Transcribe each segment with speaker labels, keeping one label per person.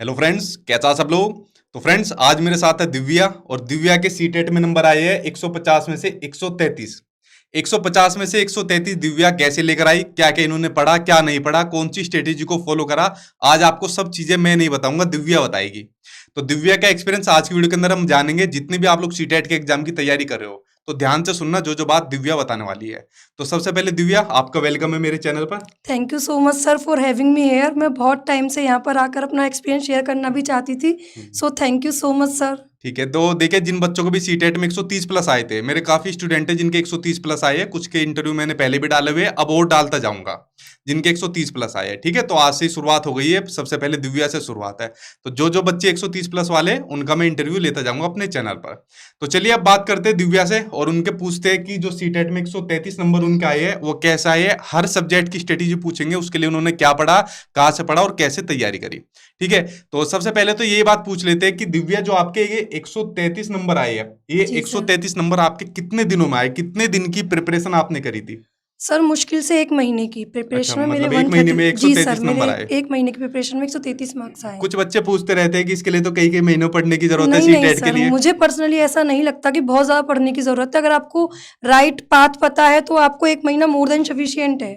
Speaker 1: Hello friends, कैसा सब लोग। तो फ्रेंड्स, आज मेरे साथ है दिव्या और दिव्या के सीटेट में नंबर आए हैं 150 में से 133। 150 में से 133 दिव्या कैसे लेकर आई, क्या क्या इन्होंने पढ़ा, क्या नहीं पढ़ा, कौन सी स्ट्रेटेजी को फॉलो करा, आज आपको सब चीजें मैं नहीं बताऊंगा, दिव्या बताएगी। तो दिव्या का एक्सपीरियंस आज की वीडियो के अंदर हम जानेंगे। जितने भी आप लोग सीटेट के एग्जाम की तैयारी कर रहे हो तो ध्यान से सुनना, जो जो बात दिव्या बताने वाली है। तो सबसे पहले दिव्या, आपका वेलकम है मेरे चैनल पर।
Speaker 2: Thank you so much sir for having me here. मैं बहुत टाइम से यहाँ पर आकर अपना एक्सपीरियंस शेयर करना भी चाहती थी, so thank you so much sir.
Speaker 1: ठीक है, तो देखिए, जिन बच्चों को भी सीटेट में 130 प्लस आए थे, मेरे काफी स्टूडेंट हैं जिनके 130 प्लस आए हैं। कुछ के इंटरव्यू मैंने पहले भी डाले हुए हैं, अब और डालता जाऊंगा जिनके 130 प्लस आए हैं। ठीक है, तो आज से ही शुरुआत हो गई है। सबसे पहले दिव्या से शुरुआत है, तो जो जो बच्चे 130 प्लस वाले हैं, उनका मैं इंटरव्यू लेता जाऊंगा अपने चैनल पर। तो चलिए अब बात करते हैं दिव्या से और उनके पूछते हैं कि जो सीटेट में 133 नंबर उनके आए हैं वो कैसा आए है। हर सब्जेक्ट की स्ट्रेटेजी पूछेंगे, उसके लिए उन्होंने क्या पढ़ा, कहाँ से पढ़ा और कैसे तैयारी करी। ठीक है, तो सबसे पहले तो ये बात पूछ लेते हैं कि दिव्या, जो आपके ये 133 नंबर आए हैं, ये
Speaker 2: जी सर।
Speaker 1: 133 नंबर आपके कितने दिनों में आए, कितने दिन की प्रिपरेशन आपने करी थी?
Speaker 2: सर मुश्किल से 1 महीने की
Speaker 1: अच्छा,
Speaker 2: प्रिपरेशन में मेरे
Speaker 1: मतलब एक महीने में
Speaker 2: 130। जी सर,
Speaker 1: 133
Speaker 2: मेरे
Speaker 1: नंबर आए।
Speaker 2: 1 महीने की प्रिपरेशन में 133 मार्क्स आए।
Speaker 1: कुछ बच्चे पूछते रहते हैं कि इसके लिए तो कई कई महीनों पढ़ने की जरूरत है
Speaker 2: नहीं नहीं
Speaker 1: सीटेट के
Speaker 2: सर,
Speaker 1: लिए।
Speaker 2: मुझे पर्सनली ऐसा नहीं लगता कि बहुत ज़्यादा पढ़ने की ज़रूरत है। अगर आपको राइट पाथ पता है तो आपको 1 महीना मोर देन सफिशियंट है।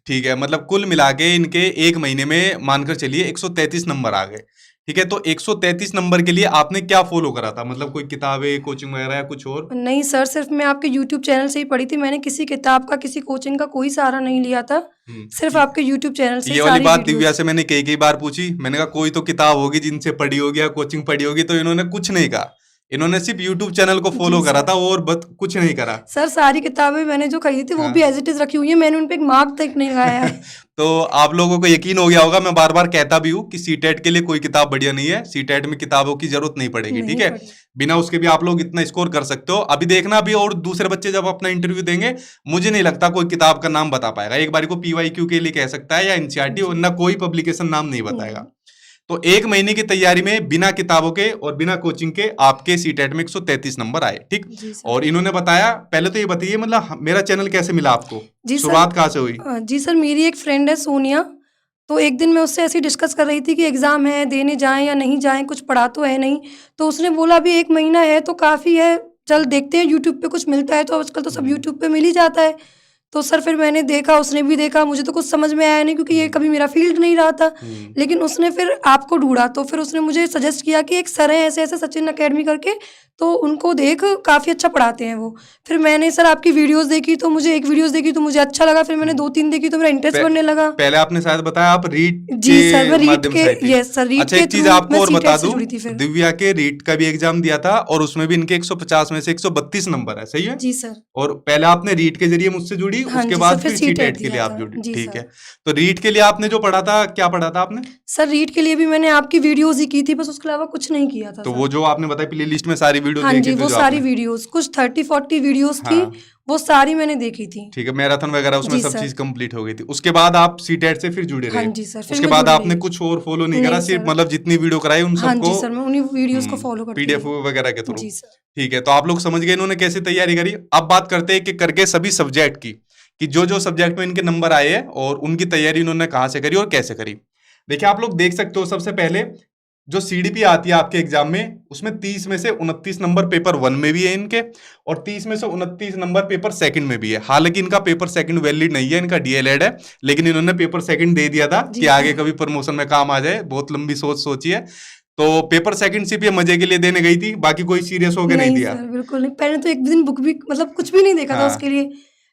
Speaker 1: ठीक है, मतलब कुल मिला के इनके एक महीने में मानकर चलिए 133 नंबर आ गए। ठीक है, तो 133 नंबर के लिए आपने क्या फॉलो करा था? मतलब कोई किताबें, कोचिंग वगैरह या कुछ और?
Speaker 2: नहीं सर, सिर्फ मैं आपके यूट्यूब चैनल से ही पढ़ी थी। मैंने किसी किताब का, किसी कोचिंग का कोई सहारा नहीं लिया था। सिर्फ आपके यूट्यूब चैनल से
Speaker 1: ये
Speaker 2: ही
Speaker 1: वाली
Speaker 2: सारी
Speaker 1: बात दिव्या
Speaker 2: वीडियोस।
Speaker 1: से मैंने कई कई बार पूछी। मैंने कहा कोई तो किताब होगी जिनसे पढ़ी होगी या कोचिंग पढ़ी होगी, तो इन्होंने कुछ नहीं कहा। इन्होंने सिर्फ यूट्यूब चैनल को फॉलो
Speaker 2: जी
Speaker 1: करा
Speaker 2: सर।
Speaker 1: था और कुछ नहीं करा।
Speaker 2: सर सारी किताबें मैंने जो खरीदी थी वो भी
Speaker 1: हाँ।
Speaker 2: एज इट इज रखी हुई है। मैंने उन पे एक मार्क तक नहीं लगाया है।
Speaker 1: तो आप लोगों को यकीन हो गया होगा, मैं बार बार कहता भी हूँ कि सीटेट के लिए कोई किताब बढ़िया नहीं है। सीटेट में किताबों की जरूरत नहीं पड़ेगी। ठीक
Speaker 2: नहीं
Speaker 1: है,
Speaker 2: पढ़ी।
Speaker 1: बिना उसके भी आप लोग इतना स्कोर कर सकते हो। अभी देखना भी, और दूसरे बच्चे जब अपना इंटरव्यू देंगे, मुझे नहीं लगता कोई किताब का नाम बता पाएगा। एक बारी को पीवाईक्यू के लिए कह सकता है या एनसीईआरटी,
Speaker 2: जी।
Speaker 1: वरना कोई पब्लिकेशन नाम नहीं
Speaker 2: नहीं।
Speaker 1: बताएगा। तो एक महीने की तैयारी में बिना किताबों के और बिना कोचिंग के आपके सीटेट में 133 नंबर आए। ठीक,
Speaker 2: जी सर।
Speaker 1: और इन्होंने बताया, पहले तो ये बताइए, मतलब मेरा चैनल कैसे मिला आपको?
Speaker 2: जी सर।
Speaker 1: शुरुआत कहाँ से हुई?
Speaker 2: जी सर, मेरी एक फ्रेंड है सोनिया। तो एक दिन मैं उससे ऐसे ही डिस्कस कर रही थी कि एग्ज़ाम है, देने जाएँ या नहीं जाएँ, कुछ पढ़ा तो है नहीं। तो उसने बोला अभी 1 महीना है तो काफ़ी है, चल देखते हैं यूट्यूब पे कुछ मिलता है तो आजकल तो सब यूट्यूब पे मिल ही जाता है। तो सर फिर मैंने देखा, उसने भी देखा, मुझे तो कुछ समझ में आया नहीं क्योंकि ये कभी मेरा फ़ील्ड नहीं रहा था। लेकिन उसने फिर आपको ढूँढा, तो फिर उसने मुझे सजेस्ट किया कि एक सर हैं ऐसे-ऐसे सचिन अकेडमी करके, तो उनको देख, काफ़ी अच्छा पढ़ाते हैं वो। फिर मैंने सर आपकी वीडियोज़ देखी, तो मुझे एक वीडियोज़ देखी तो मुझे अच्छा लगा, फिर मैंने 2-3 देखी तो मेरा इंटरेस्ट बढ़ने लगा।
Speaker 1: पहले आपने शायद बताया आप रीट
Speaker 2: जी सर, मैं
Speaker 1: के
Speaker 2: रीट
Speaker 1: माध्यम
Speaker 2: के,
Speaker 1: से आई थी।
Speaker 2: यस सर, रीट
Speaker 1: अच्छा,
Speaker 2: के
Speaker 1: एक चीज
Speaker 2: थ्रू
Speaker 1: आपको
Speaker 2: मैं
Speaker 1: और बता
Speaker 2: सीटेट से
Speaker 1: दूं,
Speaker 2: जुड़ी थी फिर।
Speaker 1: दिव्या के रीट का भी एग्जाम दिया था और उसमें भी इनके 150 में से 132 नंबर है, सही है?
Speaker 2: जी सर।
Speaker 1: और पहले आपने रीट के जरिए मुझसे जुड़ी,
Speaker 2: हाँ
Speaker 1: उसके
Speaker 2: जी सर,
Speaker 1: बाद
Speaker 2: फिर
Speaker 1: फिर
Speaker 2: सीटेट
Speaker 1: सीटेट के लिए
Speaker 2: दिया
Speaker 1: आप
Speaker 2: था।
Speaker 1: जुड़ी।
Speaker 2: जी
Speaker 1: ठीक
Speaker 2: सर।
Speaker 1: है, तो रीट के लिए आपने जो पढ़ा था, क्या पढ़ा था आपने?
Speaker 2: सर रीट के लिए भी मैंने आपकी वीडियोज़ ही की थी, बस उसके अलावा कुछ नहीं किया था
Speaker 1: तो
Speaker 2: सर।
Speaker 1: वो जो आपने बताया प्ले लिस्ट में सारी वीडियो
Speaker 2: हाँ
Speaker 1: देखी
Speaker 2: जी,
Speaker 1: थी
Speaker 2: वो
Speaker 1: जो
Speaker 2: सारी
Speaker 1: आपने?
Speaker 2: वीडियोज़ कुछ 30-40 वीडियोज़ थी,
Speaker 1: हाँ,
Speaker 2: वो सारी मैंने देखी थी।
Speaker 1: ठीक है, मैराथन वगैरह उसमें
Speaker 2: जी
Speaker 1: सब
Speaker 2: सर।
Speaker 1: चीज कंप्लीट हो गई थी। उसके बाद आप सीटेट से फिर जुड़े
Speaker 2: हाँ
Speaker 1: रहे।
Speaker 2: जी सर, फिर
Speaker 1: उसके
Speaker 2: मैं
Speaker 1: बाद
Speaker 2: जुड़ी
Speaker 1: आपने
Speaker 2: रही।
Speaker 1: कुछ और फॉलो नहीं करा,
Speaker 2: नहीं
Speaker 1: सिर्फ
Speaker 2: सर।
Speaker 1: मतलब जितनी वीडियो कराई उन
Speaker 2: हाँ
Speaker 1: सबको
Speaker 2: जी सर, मैं उन्हीं वीडियोज़ को फॉलो करती
Speaker 1: पीडीएफ
Speaker 2: रही।
Speaker 1: वगैरह के थ्रू।
Speaker 2: जी सर।
Speaker 1: ठीक है, तो आप लोग समझ गए इन्होंने कैसे तैयारी करी। अब बात करते हैं कि करके सभी सब्जेक्ट की, कि जो जो सब्जेक्ट में इनके नंबर आए हैं और उनकी तैयारी इन्होंने कहाँ से करी और कैसे करी। देखिए, आप लोग देख सकते हो, सबसे पहले जो सीडीपी आती है आपके एग्जाम में, उसमें 30 में से 29 नंबर पेपर 1 में भी है इनके, और 30 में से 29 नंबर पेपर सेकंड में भी है। हालांकि इनका पेपर सेकंड वैलिड नहीं है, इनका डीएलएड है, लेकिन इन्होंने पेपर सेकंड दे दिया था कि
Speaker 2: जी
Speaker 1: आगे
Speaker 2: सर।
Speaker 1: कभी प्रमोशन में काम आ जाए। बहुत लंबी सोच सोची है। तो पेपर सेकंड सिर्फ ये मजे के लिए देने गई थी, बाकी कोई सीरियस होके नहीं
Speaker 2: नहीं
Speaker 1: दिया।
Speaker 2: सर, बिल्कुल नहीं। पहले तो एक दिन बुक भी, मतलब कुछ भी नहीं देखा था
Speaker 1: हाँ।
Speaker 2: उसके लिए।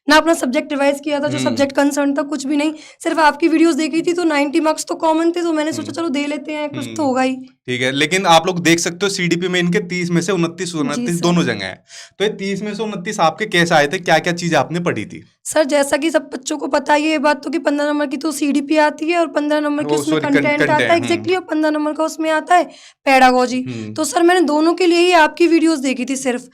Speaker 2: ना अपना सब्जेक्ट रिवाइज़ किया था, जो
Speaker 1: हम्म।
Speaker 2: सब्जेक्ट कंसर्न था, कुछ भी नहीं। सिर्फ़ आपकी वीडियोज़ देखी थी तो 90 मार्क्स तो कॉमन थे, तो मैंने सोचा चलो दे लेते हैं, कुछ तो
Speaker 1: हम्म।
Speaker 2: होगा ही।
Speaker 1: ठीक है, लेकिन आप लोग देख सकते हो सीडीपी में इनके 30 में से 29
Speaker 2: जी
Speaker 1: 29
Speaker 2: सर।
Speaker 1: दोनों जगह है। तो ये 30 में से 29 आपके कैसे आए थे, क्या क्या चीज आपने पढ़ी थी?
Speaker 2: सर जैसा कि सब बच्चों को पता ही है ये बात तो, कि 15 नंबर की तो सीडीपी आती है और 15 नंबर की
Speaker 1: वो
Speaker 2: उसमें
Speaker 1: सॉरी,
Speaker 2: कंटेंट
Speaker 1: कंटेंट
Speaker 2: आता
Speaker 1: है।
Speaker 2: है एग्जैक्टली, और 15 नंबर का उसमें आता है पेडागोजी। तो सर मैंने दोनों के लिए ही आपकी वीडियोस देखी थी सिर्फ।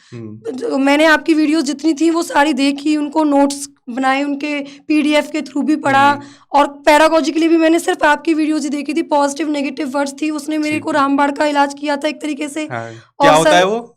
Speaker 2: मैंने आपकी वीडियोस जितनी थी वो सारी देखी, उनको नोट्स बनाए, उनके पीडीएफ के थ्रू भी पढ़ा। और पेडागोजी के लिए भी मैंने सिर्फ आपकी वीडियोस ही देखी थी। पॉजिटिव नेगेटिव वर्ड्स थी, उसने मेरे को
Speaker 1: ठीक है।
Speaker 2: रामबाण का इलाज किया था एक तरीके से।
Speaker 1: हाँ, क्या
Speaker 2: और
Speaker 1: होता है
Speaker 2: सर,
Speaker 1: वो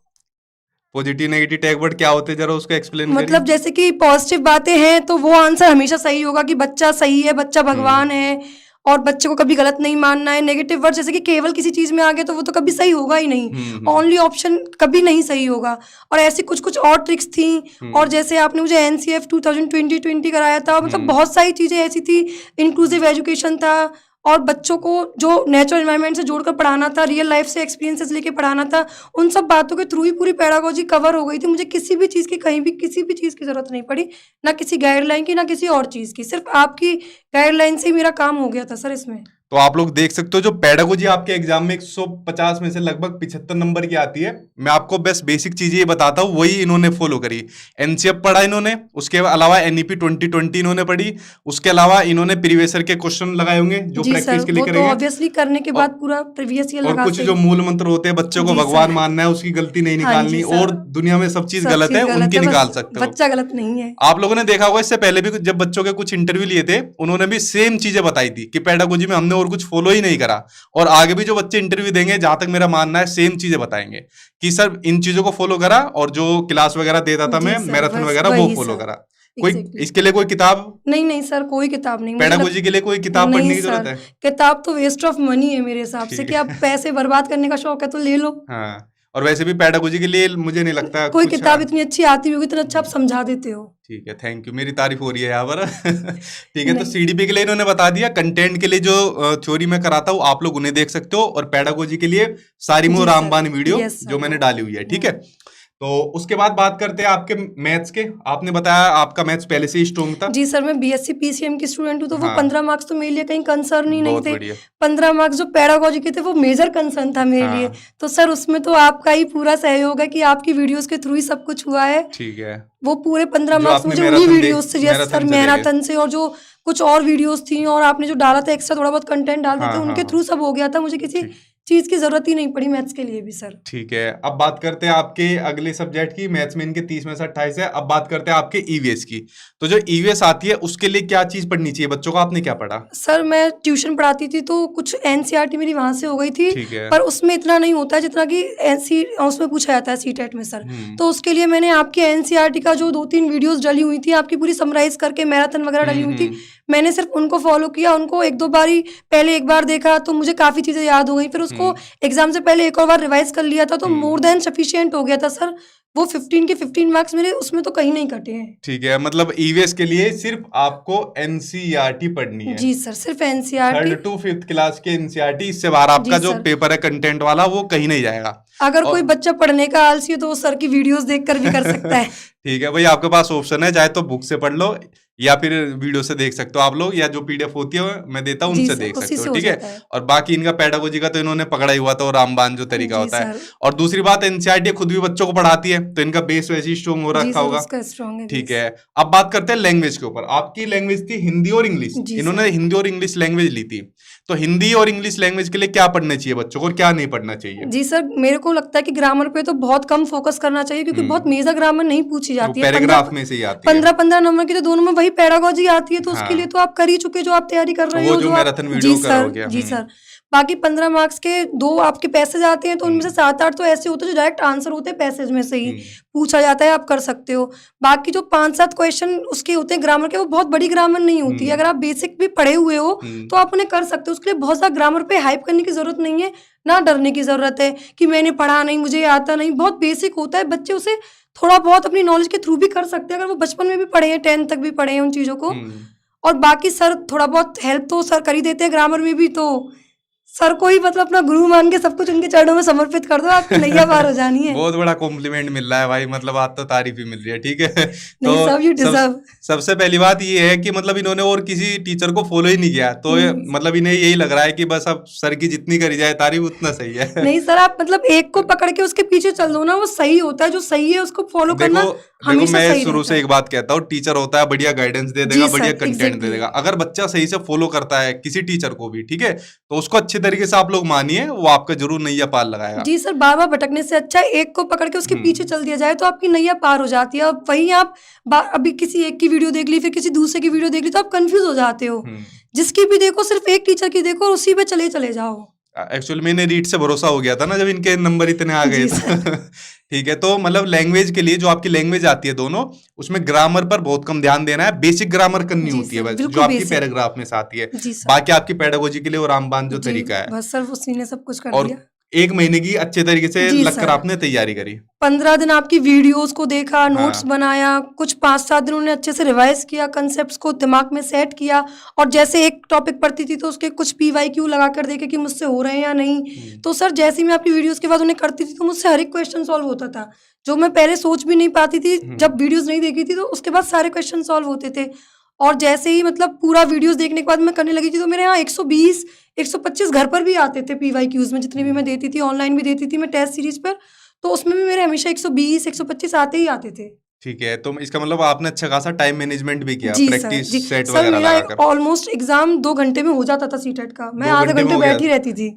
Speaker 1: पॉजिटिव नेगेटिव टैग वर्ड, क्या होते हैं, जरा उसको एक्सप्लेन करिए।
Speaker 2: मतलब जैसे कि पॉजिटिव बातें हैं तो वो आंसर हमेशा सही होगा कि बच्चा सही है, बच्चा भगवान है। और बच्चे को कभी गलत नहीं मानना है। नेगेटिव वर्ड जैसे कि केवल किसी चीज में आ गया तो वो तो कभी सही होगा ही नहीं, ओनली ऑप्शन कभी नहीं सही होगा। और ऐसी कुछ कुछ और ट्रिक्स थी। और जैसे आपने मुझे एनसीएफ 2020 कराया था, मतलब बहुत सारी चीजें ऐसी थी। इंक्लूसिव एजुकेशन था और बच्चों को जो नेचुरल एनवायरनमेंट से जोड़कर पढ़ाना था, रियल लाइफ से एक्सपीरियंसेस लेके पढ़ाना था, उन सब बातों के थ्रू ही पूरी पेडागोजी कवर हो गई थी। मुझे किसी भी चीज़ की, कहीं भी किसी भी चीज़ की ज़रूरत नहीं पड़ी, ना किसी गाइडलाइन की, ना किसी और चीज़ की। सिर्फ आपकी गाइडलाइन से ही मेरा काम हो गया था सर इसमें।
Speaker 1: तो आप लोग देख सकते हो जो पेडागोजी आपके एग्जाम में 150 में से लगभग 75 नंबर की आती है। मैं आपको बस बेसिक चीजें ये बताता हूँ, वही इन्होंने फॉलो करी। एनसीएफ पढ़ा इन्होंने, उसके अलावा एनईपी 2020 इन्होंने पढ़ी, उसके अलावा इन्होंने प्रीवियस ईयर के क्वेश्चन लगाए होंगे जो
Speaker 2: जी
Speaker 1: प्रैक्टिस
Speaker 2: सर,
Speaker 1: के लिए
Speaker 2: वो तो
Speaker 1: करेंगे।
Speaker 2: ऑब्वियसली करने के बाद पूरा प्रीवियस ईयर
Speaker 1: और
Speaker 2: लगा
Speaker 1: कुछ
Speaker 2: के
Speaker 1: जो मूल मंत्र होते हैं, बच्चों को
Speaker 2: जी
Speaker 1: भगवान
Speaker 2: सर।
Speaker 1: मानना है, उसकी गलती नहीं
Speaker 2: हाँ
Speaker 1: निकालनी,
Speaker 2: जी सर।
Speaker 1: और दुनिया में सब चीज
Speaker 2: सब
Speaker 1: गलत
Speaker 2: चीज़
Speaker 1: है
Speaker 2: गलत
Speaker 1: उनकी
Speaker 2: है,
Speaker 1: निकाल
Speaker 2: बस
Speaker 1: सकते हो।
Speaker 2: बच्चा गलत नहीं है।
Speaker 1: आप लोगों ने देखा होगा इससे पहले भी जब बच्चों के कुछ इंटरव्यू लिए थे, उन्होंने भी सेम चीजें बताई थी कि पेडागोजी में हमने और कुछ फॉलो ही नहीं करा। और आगे भी जो बच्चे इंटरव्यू देंगे, जहां तक मेरा मानना है, सेम चीजें बताएंगे कि सर इन चीजों को फॉलो करा, और जो क्लास वगैरह देता था
Speaker 2: जी
Speaker 1: मैं,
Speaker 2: सर,
Speaker 1: मैराथन
Speaker 2: बस
Speaker 1: वगैरह, वो
Speaker 2: वही
Speaker 1: फॉलो
Speaker 2: सर,
Speaker 1: करा। कोई
Speaker 2: एग्जैक्टली।
Speaker 1: इसके लिए कोई किताब,
Speaker 2: नहीं सर, कोई किताब नहीं। मुझे
Speaker 1: पेडागोजी के लिए कोई किताब
Speaker 2: नहीं
Speaker 1: पढ़ने की
Speaker 2: सर,
Speaker 1: जरूरत है?
Speaker 2: किताब तो वेस्ट ऑफ मनी है मेरे हिसाब से,
Speaker 1: ठीक
Speaker 2: कि
Speaker 1: है।
Speaker 2: आप पैसे बर्बाद करने का शौक है तो ले लो।
Speaker 1: हाँ, और वैसे भी पेडागोजी के लिए मुझे नहीं लगता
Speaker 2: कोई
Speaker 1: कुछ।
Speaker 2: किताब इतनी अच्छी आती होगी, इतना अच्छा आप समझा देते हो।
Speaker 1: ठीक है, थैंक यू, मेरी तारीफ हो रही है यहाँ पर। ठीक है, तो
Speaker 2: नहीं।
Speaker 1: सीडीपी के लिए इन्होंने बता दिया। कंटेंट के लिए जो थ्योरी में कराता हूँ, आप लोग उन्हें देख सकते हो, और पेडागोजी के लिए सारिमो
Speaker 2: जी सर,
Speaker 1: रामबान वीडियो
Speaker 2: यस सर।
Speaker 1: जो मैंने डाली हुई है। ठीक है, तो उसके बाद बात करते हैं आपके मैथ्स के। आपने बताया आपका मैथ्स पहले से ही स्ट्रॉन्ग था।
Speaker 2: जी सर, मैं बीएससी पीसीएम की स्टूडेंट हूँ, तो वो
Speaker 1: हाँ।
Speaker 2: 15 मार्क्स तो मेरे लिए कहीं कंसर्न ही नहीं
Speaker 1: बहुत
Speaker 2: थे।
Speaker 1: बढ़िया।
Speaker 2: 15 मार्क्स जो पेडागोजी के थे वो मेजर कंसर्न था मेरे लिए।
Speaker 1: हाँ।
Speaker 2: तो सर उसमें तो आपका ही पूरा सहयोग है कि आपकी वीडियोस के थ्रू ही सब कुछ हुआ है।
Speaker 1: ठीक है,
Speaker 2: वो पूरे 15
Speaker 1: जो
Speaker 2: मार्क्स
Speaker 1: आपने
Speaker 2: मुझे उन्हीं
Speaker 1: मैराथन
Speaker 2: वीडियोस से, यस सर,
Speaker 1: मैराथन से देखे।
Speaker 2: मैराथन से, और जो कुछ और वीडियोस थी और आपने जो डाला था एक्स्ट्रा, थोड़ा बहुत कंटेंट डालते
Speaker 1: हाँ,
Speaker 2: थे,
Speaker 1: हाँ,
Speaker 2: उनके
Speaker 1: हाँ।
Speaker 2: थ्रू सब हो गया था। मुझे किसी
Speaker 1: ठीक।
Speaker 2: चीज की जरूरत ही नहीं पड़ी मैथ्स के लिए भी सर।
Speaker 1: ठीक है, अब बात करते हैं आपके अगले सब्जेक्ट की। मैथ्स में इनके 30 में से 28 है। अब बात करते हैं आपके ईवीएस की। तो जो ईवीएस आती है, उसके लिए क्या चीज पढ़नी चाहिए बच्चों को? आपने क्या पढ़ा?
Speaker 2: सर मैं ट्यूशन पढ़ाती थी, तो कुछ एनसीईआरटी मेरी वहां से हो गई थी।
Speaker 1: ठीक है।
Speaker 2: पर उसमें इतना नहीं होता है जितना कि उसमें पूछा जाता है सीटेट में सर।
Speaker 1: हम्म।
Speaker 2: तो उसके लिए मैंने आपकी एनसीईआरटी का जो 2-3 वीडियोस डली हुई थी, आपकी पूरी समराइज करके मैराथन वगैरह डली हुई थी, मैंने सिर्फ उनको फॉलो किया। उनको 1-2 बारी पहले एक बार देखा तो मुझे काफ़ी चीज़ें याद हो गई। फिर उसको एग्जाम से पहले एक और बार रिवाइज कर लिया था, तो मोर देन सफिशिएंट हो गया था सर। वो 15 के 15 मार्क्स मेरे उसमें तो कहीं नहीं कटे हैं।
Speaker 1: ठीक है, मतलब ईवीएस के लिए सिर्फ आपको एनसीईआरटी पढ़नी है।
Speaker 2: जी सर, सिर्फ NCERT.
Speaker 1: 3rd to 5th class के एनसीईआरटी, इससे बाहर आपका
Speaker 2: जी
Speaker 1: जो
Speaker 2: सर।
Speaker 1: पेपर है कंटेंट वाला, वो कहीं नहीं जाएगा।
Speaker 2: अगर
Speaker 1: और-
Speaker 2: कोई बच्चा पढ़ने का आलसी है तो वो सर की वीडियोस देखकर भी कर सकता है।
Speaker 1: ठीक है भाई, आपके पास ऑप्शन है, चाहे तो बुक से पढ़ लो या फिर वीडियो से देख सकते हो आप लोग, या जो पीडीएफ होती है मैं देता हूँ
Speaker 2: जी
Speaker 1: उनसे
Speaker 2: सर,
Speaker 1: देख
Speaker 2: उसी
Speaker 1: सकते
Speaker 2: से
Speaker 1: हो।
Speaker 2: हो
Speaker 1: ठीक है,
Speaker 2: जाता है।
Speaker 1: और बाकी इनका पेडागोजी का तो इन्होंने पकड़ा ही हुआ था, और रामबान जो तरीका
Speaker 2: जी
Speaker 1: होता है।
Speaker 2: सर।
Speaker 1: और दूसरी बात, एनसीईआरटी खुद भी बच्चों को पढ़ाती है, तो इनका बेस वैसे ही स्ट्रॉन्ग हो
Speaker 2: जी
Speaker 1: रखा
Speaker 2: सर,
Speaker 1: होगा।
Speaker 2: उसका स्ट्रॉन्ग है
Speaker 1: ठीक
Speaker 2: बेस।
Speaker 1: है, अब बात करते हैं लैंग्वेज के ऊपर। आपकी लैंग्वेज थी हिंदी और इंग्लिश।
Speaker 2: जी
Speaker 1: इन्होंने
Speaker 2: सर।
Speaker 1: हिंदी और इंग्लिश लैंग्वेज ली थी। तो हिंदी और इंग्लिश लैंग्वेज के लिए क्या पढ़ना चाहिए बच्चों को, और क्या नहीं पढ़ना चाहिए?
Speaker 2: जी सर, मेरे को लगता है कि ग्रामर पे तो बहुत कम फोकस करना चाहिए, क्योंकि बहुत मेजर ग्रामर नहीं पूछी
Speaker 1: वो
Speaker 2: जाती है।
Speaker 1: पैराग्राफ में से ही आती है।
Speaker 2: 15-15 नंबर की तो दोनों में वही पेडागोजी आती है, तो उसके
Speaker 1: हाँ।
Speaker 2: लिए तो आप कर ही चुके, जो आप तैयारी कर रहे
Speaker 1: वो
Speaker 2: हो,
Speaker 1: जो
Speaker 2: जो
Speaker 1: मैराथन
Speaker 2: आप।
Speaker 1: वीडियो
Speaker 2: जी
Speaker 1: करा हो
Speaker 2: सर,
Speaker 1: गया।
Speaker 2: जी सर। बाकी 15 मार्क्स के 2 आपके पैसेज आते हैं, तो उनमें से 7-8 तो ऐसे होते हैं जो डायरेक्ट आंसर होते हैं पैसेज में से ही पूछा जाता है, आप कर सकते हो। बाकी जो 5-7 क्वेश्चन उसके होते हैं ग्रामर के, वो बहुत बड़ी ग्रामर नहीं होती है। अगर आप बेसिक भी पढ़े हुए हो तो आप उन्हें कर सकते हो। उसके लिए बहुत ज़्यादा ग्रामर पे हाइप करने की जरूरत नहीं है, ना डरने की जरूरत है कि मैंने पढ़ा नहीं, मुझे आता नहीं। बहुत बेसिक होता है, बच्चे उसे थोड़ा बहुत अपनी नॉलेज के थ्रू भी कर सकते हैं, अगर वो बचपन में भी पढ़े हैं, 10th तक भी पढ़े हैं उन चीज़ों को। और बाकी सर थोड़ा बहुत हेल्प तो सर कर ही देते हैं ग्रामर में भी, तो सर को ही मतलब अपना गुरु मान के सब कुछ उनके चरणों में समर्पित कर दो, आपकी नैया पार हो जानी है।
Speaker 1: बहुत बड़ा कॉम्प्लीमेंट मिल रहा है भाई, मतलब आज तो तारीफ ही मिल रही है। ठीक है,
Speaker 2: नहीं सब यू डिजर्व।
Speaker 1: सबसे पहली बात ये है कि मतलब इन्होंने और किसी टीचर को फॉलो ही नहीं किया, तो मतलब इन्हें यही लग रहा है कि बस अब सर की जितनी करी जाए तारीफ उतना सही है।
Speaker 2: नहीं सर, आप मतलब एक को पकड़ के उसके पीछे चल दो ना, वो सही होता है। जो सही है उसको फॉलो करना हमेशा
Speaker 1: मैं
Speaker 2: सही
Speaker 1: शुरू
Speaker 2: रहता
Speaker 1: से
Speaker 2: है।
Speaker 1: एक बात कहता हूँ, टीचर होता है, बढ़िया गाइडेंस दे देगा,
Speaker 2: जी
Speaker 1: बढ़िया
Speaker 2: सर,
Speaker 1: कंटेंट दे
Speaker 2: exactly।
Speaker 1: देगा। अगर बच्चा सही से फॉलो करता है किसी टीचर को भी, ठीक है, तो उसको अच्छे तरीके से आप लोग मानिए, वो आपका जरूर नैया पार लगाएगा।
Speaker 2: जी सर, बार बार भटकने से अच्छा है एक को पकड़ के उसके पीछे चल दिया जाए, तो आपकी नैया पार हो जाती है। अब वहीं आप अभी किसी एक की वीडियो देख ली, फिर किसी दूसरे की वीडियो देख ली, तो आप कंफ्यूज हो जाते हो। जिसकी भी देखो, सिर्फ एक टीचर की देखो और उसी पे चले जाओ।
Speaker 1: एक्चुअली मैंने रीड से भरोसा हो गया था ना जब इनके नंबर इतने आ गए
Speaker 2: जी
Speaker 1: तो
Speaker 2: सर।
Speaker 1: ठीक है, तो मतलब लैंग्वेज के लिए जो आपकी लैंग्वेज आती है दोनों, उसमें ग्रामर पर बहुत कम ध्यान देना है, बेसिक ग्रामर करनी
Speaker 2: जी
Speaker 1: होती है
Speaker 2: सर,
Speaker 1: बस, जो
Speaker 2: बिल्कुल
Speaker 1: आपकी
Speaker 2: बेसिक।
Speaker 1: पैराग्राफ में से आती है।
Speaker 2: जी सर।
Speaker 1: बाकी आपकी पेडागोजी के लिए वो रामबाण जो
Speaker 2: जी,
Speaker 1: तरीका है।
Speaker 2: बस सर उसी ने सब कुछ कर
Speaker 1: और
Speaker 2: दिया।
Speaker 1: 1 महीने की अच्छे तरीके से
Speaker 2: जी
Speaker 1: लगकर
Speaker 2: सर।
Speaker 1: आपने तैयारी करी।
Speaker 2: 15 दिन आपकी वीडियोस को देखा, नोट्स
Speaker 1: हाँ।
Speaker 2: बनाया, कुछ 5-7 दिन उन्होंने अच्छे से रिवाइज किया, कंसेप्ट्स को दिमाग में सेट किया, और जैसे एक टॉपिक पढ़ती थी तो उसके कुछ पीवाईक्यू लगा कर देखे कि मुझसे हो रहे हैं या नहीं। तो सर जैसे ही मैं आपकी वीडियोस के बाद उन्हें करती थी तो मुझसे हर एक क्वेश्चन सॉल्व होता था, जो मैं पहले सोच भी नहीं पाती थी। जब वीडियोस नहीं देखी थी तो उसके बाद सारे क्वेश्चन सॉल्व होते थे। और जैसे ही मतलब पूरा वीडियोस देखने के बाद मैं करने लगी थी तो मेरे यहाँ 120 125 घर पर भी आते थे पीवाईक्यूज में, जितने भी मैं देती थी, ऑनलाइन भी देती थी मैं टेस्ट सीरीज पर, तो उसमें भी मेरे हमेशा 120 125 आते ही आते थे।
Speaker 1: ठीक है, तो इसका मतलब आपने अच्छा खासा टाइम मैनेजमेंट भी किया,
Speaker 2: जी सर। जी
Speaker 1: प्रैक्टिस सेट
Speaker 2: सर,
Speaker 1: वगैरह
Speaker 2: मेरा एक
Speaker 1: लगाकर।
Speaker 2: ऑलमोस्ट एग्जाम 2 घंटे में हो जाता था सीटेट का, मैं
Speaker 1: 2
Speaker 2: आधे
Speaker 1: घंटे में
Speaker 2: घंटे
Speaker 1: हो गया?
Speaker 2: बैठी रहती थी।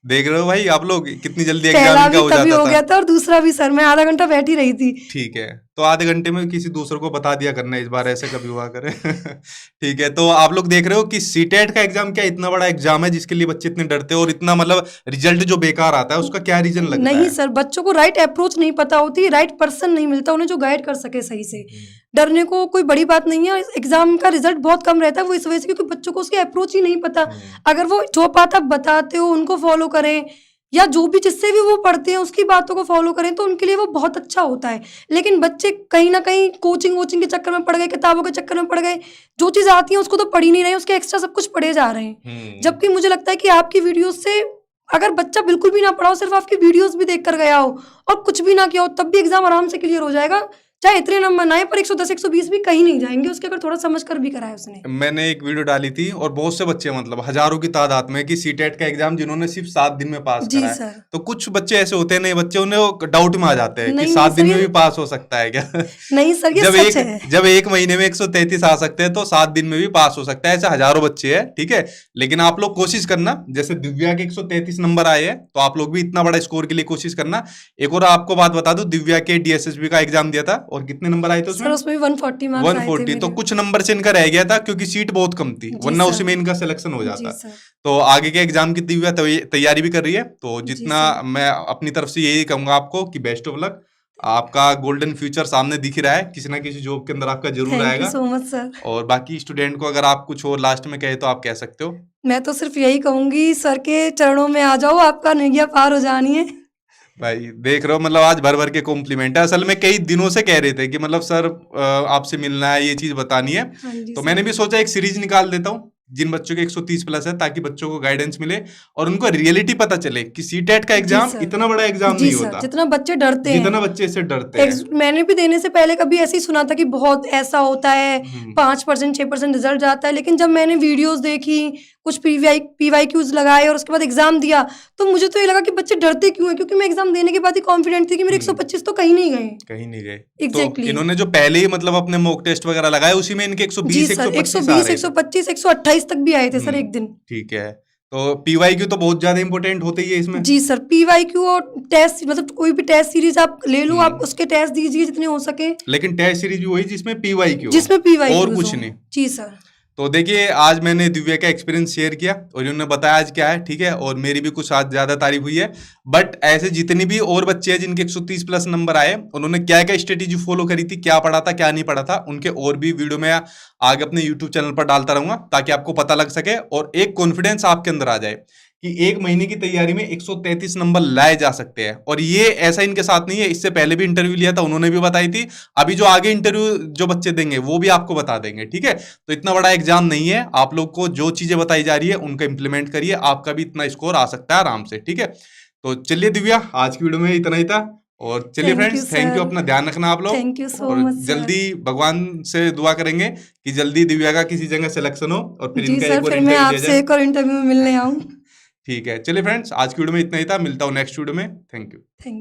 Speaker 1: देख रहे हो भाई आप लोग कितनी जल्दी एग्जाम
Speaker 2: पहला
Speaker 1: इनका
Speaker 2: भी
Speaker 1: हो
Speaker 2: तभी
Speaker 1: जाता
Speaker 2: हो
Speaker 1: था।
Speaker 2: गया था और दूसरा भी सर, मैं आधा घंटा बैठी रही थी।
Speaker 1: ठीक है, तो आधे घंटे में किसी दूसरे को बता दिया करना, इस बार ऐसे कभी हुआ करे। ठीक है, तो आप लोग देख रहे हो कि सीटेट का एग्जाम क्या इतना बड़ा एग्जाम है जिसके लिए बच्चे इतने डरते हैं, और इतना मतलब रिजल्ट जो बेकार आता है उसका क्या रीजन लगता
Speaker 2: नहीं
Speaker 1: है?
Speaker 2: सर, बच्चों को राइट अप्रोच नहीं पता होती, राइट पर्सन नहीं मिलता उन्हें जो गाइड कर सके सही से। डरने को कोई बड़ी बात नहीं है, एग्जाम का रिजल्ट बहुत कम रहता है वो इस वजह से क्योंकि बच्चों को उसकी अप्रोच ही नहीं पता। अगर वो जो बात आप बताते हो उनको फॉलो करें, या जो भी जिससे भी वो पढ़ते हैं उसकी बातों को फॉलो करें, तो उनके लिए वो बहुत अच्छा होता है। लेकिन बच्चे कहीं ना कहीं कोचिंग वोचिंग के चक्कर में पड़ गए, किताबों के चक्कर में पड़ गए, जो चीज़ आती है उसको तो पढ़ ही नहीं रहे, उसके एक्स्ट्रा सब कुछ पढ़े जा रहे हैं। जबकि मुझे लगता है कि आपकी वीडियोस से अगर बच्चा बिल्कुल भी ना पढ़ा हो, सिर्फ आपकी वीडियोस भी देख कर गया हो और कुछ भी ना किया हो, तब भी एग्जाम आराम से क्लियर हो जाएगा। चाहे इतने नंबर ना आए पर 110 120 भी कहीं नहीं जाएंगे उसके, अगर थोड़ा समझ कर भी कराया उसने।
Speaker 1: मैंने एक वीडियो डाली थी और बहुत से बच्चे मतलब हजारों की तादाद में कि सीटेट का एग्जाम जिन्होंने सिर्फ 7 दिन में पास
Speaker 2: जी
Speaker 1: करा है।
Speaker 2: सर।
Speaker 1: तो कुछ बच्चे ऐसे होते हैं, नए बच्चे, उन्हें डाउट में आ जाते हैं कि
Speaker 2: नहीं
Speaker 1: 7 दिन
Speaker 2: सर,
Speaker 1: में
Speaker 2: ये
Speaker 1: भी पास हो सकता है क्या?
Speaker 2: नहीं सर, ये सच है।
Speaker 1: जब 1 महीने में 133 आ सकते हैं तो 7 दिन में भी पास हो सकता है, ऐसे हजारों बच्चे हैं। ठीक है, लेकिन आप लोग कोशिश करना, जैसे दिव्या के 133 नंबर आए हैं तो आप लोग भी इतना बड़ा स्कोर के लिए कोशिश करना। एक और आपको बात बता दूं, दिव्या के डीएसएसबी का एग्जाम दिया था और कितने नंबर आए थे
Speaker 2: सर
Speaker 1: उसमें?
Speaker 2: उसमें भी 140 मार्क्स आए थे
Speaker 1: 140, तो
Speaker 2: मेरे।
Speaker 1: कुछ नंबर से इनका रह गया था क्योंकि सीट बहुत कम थी,
Speaker 2: जी
Speaker 1: वरना
Speaker 2: सर।
Speaker 1: उसी में इनका सिलेक्शन हो
Speaker 2: जी
Speaker 1: जाता।
Speaker 2: सर।
Speaker 1: तो आगे के एग्जाम की दिव्या तैयारी भी कर रही है, तो
Speaker 2: जी
Speaker 1: जितना
Speaker 2: सर।
Speaker 1: मैं अपनी तरफ से यही कहूंगा आपको कि बेस्ट ऑफ लक। आपका गोल्डन फ्यूचर सामने दिख ही रहा है, किसी ना किसी जॉब के अंदर आपका जरूर
Speaker 2: थैंक यू
Speaker 1: आएगा।
Speaker 2: So much sir.
Speaker 1: और बाकी स्टूडेंट को अगर आप कुछ और लास्ट में कहे तो आप कह सकते हो।
Speaker 2: मैं तो सिर्फ यही कहूंगी, सर के चरणों में आ जाओ, आपका नैया पार हो जानी है।
Speaker 1: भाई देख रहे हो, मतलब आज भर भर के कॉम्प्लीमेंट है। असल में कई दिनों से कह रहे थे कि मतलब सर आपसे मिलना है, ये चीज बतानी है।
Speaker 2: हाँ जी
Speaker 1: तो
Speaker 2: सर।
Speaker 1: मैंने भी सोचा एक सीरीज निकाल देता हूँ जिन बच्चों के 130 प्लस है, ताकि बच्चों को गाइडेंस मिले और उनको रियलिटी पता चले कि सीटेट का
Speaker 2: जी
Speaker 1: एग्जाम
Speaker 2: सर।
Speaker 1: इतना बड़ा एग्जाम
Speaker 2: जी
Speaker 1: नहीं
Speaker 2: सर,
Speaker 1: होता
Speaker 2: जितना बच्चे डरते
Speaker 1: जितना
Speaker 2: हैं।
Speaker 1: बच्चे इससे डरते हैं।
Speaker 2: मैंने भी देने से पहले कभी ऐसे ही सुना था कि बहुत ऐसा होता है, 5% 6% रिजल्ट जाता है, लेकिन जब मैंने वीडियोस देखी, कुछ पीवाईक्यूज लगाए और उसके बाद एग्जाम दिया, तो मुझे तो ये लगा कि बच्चे डरते क्यों हैं, क्योंकि मैं एग्जाम देने के बाद ही कॉन्फिडेंट थी कि मेरे 125 तो कहीं नहीं गए।
Speaker 1: कहीं नहीं गए।
Speaker 2: Exactly.
Speaker 1: तो इन्होंने जो पहले ही मतलब अपने मॉक टेस्ट वगैरह लगाए उसी में इनके 120
Speaker 2: जी सर,
Speaker 1: 125 आ
Speaker 2: 120
Speaker 1: रहे थे।
Speaker 2: 125 128 तक भी आए थे सर एक दिन।
Speaker 1: ठीक है, तो पीवाईक्यू तो बहुत ज्यादा इंपॉर्टेंट होते ही है इसमें।
Speaker 2: जी सर, पीवाईक्यू और टेस्ट, मतलब कोई भी टेस्ट सीरीज आप ले लो, आप उसके टेस्ट दीजिए जितने हो सके,
Speaker 1: लेकिन टेस्ट सीरीज भी वही जिसमें पीवाईक्यू
Speaker 2: जिसमें पीवाईक्यू
Speaker 1: और कुछ नहीं।
Speaker 2: जी सर।
Speaker 1: तो देखिए, आज मैंने दिव्या का एक्सपीरियंस शेयर किया और इन्होंने बताया आज क्या है। ठीक है, और मेरी भी कुछ आज ज्यादा तारीफ हुई है, बट ऐसे जितनी भी और बच्चे हैं जिनके 130 प्लस नंबर आए, उन्होंने क्या क्या स्ट्रेटेजी फॉलो करी थी, क्या पढ़ा था क्या नहीं पढ़ा था, उनके और भी वीडियो में आगे अपने यूट्यूब चैनल पर डालता रहूंगा, ताकि आपको पता लग सके और एक कॉन्फिडेंस आपके अंदर आ जाए कि 1 महीने की तैयारी में 133 नंबर लाए जा सकते हैं। और ये ऐसा इनके साथ नहीं है, इससे पहले भी इंटरव्यू लिया था, उन्होंने भी बताई थी। अभी जो आगे इंटरव्यू जो बच्चे देंगे वो भी आपको बता देंगे। ठीक है, तो इतना बड़ा एग्जाम नहीं है, आप लोग को जो चीजें बताई जा रही है उनका इंप्लीमेंट करिए, आपका भी इतना स्कोर आ सकता है आराम से। ठीक है, तो चलिए दिव्या, आज की वीडियो में इतना ही था। और चलिए फ्रेंड्स, थैंक यू, अपना ध्यान रखना आप लोग।
Speaker 2: थैंक यू सो
Speaker 1: और
Speaker 2: मच सर।
Speaker 1: जल्दी भगवान से दुआ करेंगे कि जल्दी दिव्या का किसी जगह सिलेक्शन हो और फिर
Speaker 2: जी
Speaker 1: इनका
Speaker 2: सर,
Speaker 1: एक और
Speaker 2: फिर मैं
Speaker 1: इंटरव्यू लिया
Speaker 2: आपसे
Speaker 1: जाए।
Speaker 2: एक और इंटरव्यू में मिलने आऊँ।
Speaker 1: ठीक है, चलिए फ्रेंड्स, आज की वीडियो में इतना ही था, मिलता हूँ नेक्स्ट वीडियो में। Thank you.
Speaker 2: थैंक